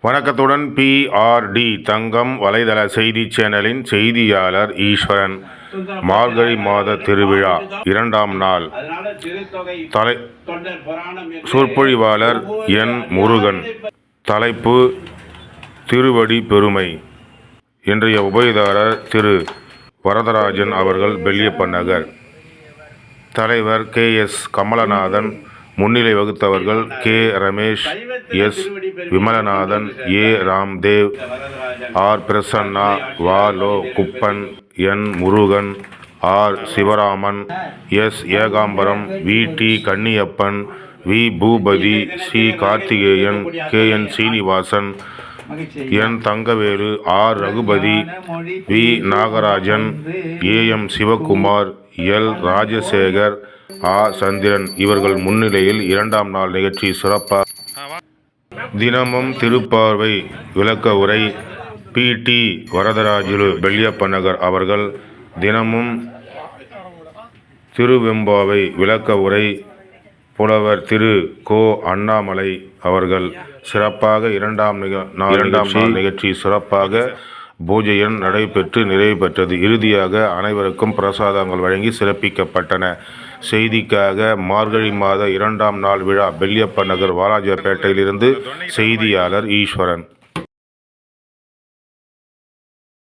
வணக்கத்துடன் PRD தங்கம் வலைதள செய்தி சேனலின் செய்தியாளர் ஈஸ்வரன். மார்கழி மாத திருவிழா 2ஆம் நாள். சொற்பொழிவாளர் என். முருகன். தலைப்பு திருவடி பெருமை. இன்றைய உபயதாரர் திரு வரதராஜன் அவர்கள், பெல்லியப்பன் நகர். தலைவர் KS கமலநாதன். முன்னிலை வகுத்தவர்கள் K. Ramesh, S. Vimalanathan, A. Ramdev, R. Prasanna, வ. Kuppan, N. Murugan, R. Sivaraman, S. Ekambaram, V. Kanniappan, V. Boopathi, C. Karthikeyan, K. Srinivasan, N. Thangavelu, R. Raghupathi, V. Nagarajan, A. Sivakumar, L. Rajasekar, A. சந்திரன் இவர்கள் முன்னிலையில் 2ஆம் நாள் நிகழ்ச்சி சிறப்பாக. தினமும் திருப்பார்வை விளக்க உரை PT வரதராஜுலு, பெல்லியப்பன் நகர் அவர்கள். தினமும் திருவெம்பாவை விளக்க உரை புலவர் திரு கோ. அண்ணாமலை அவர்கள். சிறப்பாக 2ஆம் நாள் நிகழ்ச்சி சிறப்பாக பூஜையுடன் நடைபெற்று நிறைவு பெற்றது. இறுதியாக அனைவருக்கும் பிரசாதங்கள் வழங்கி சிறப்பிக்கப்பட்டன. செய்திக்காக மார்கழி மாத 2ஆம் நாள் விழா, பெல்லியப்பன் நகர், வாலாஜாபேட்டையிலிருந்து செய்தியாளர் ஈஸ்வரன்.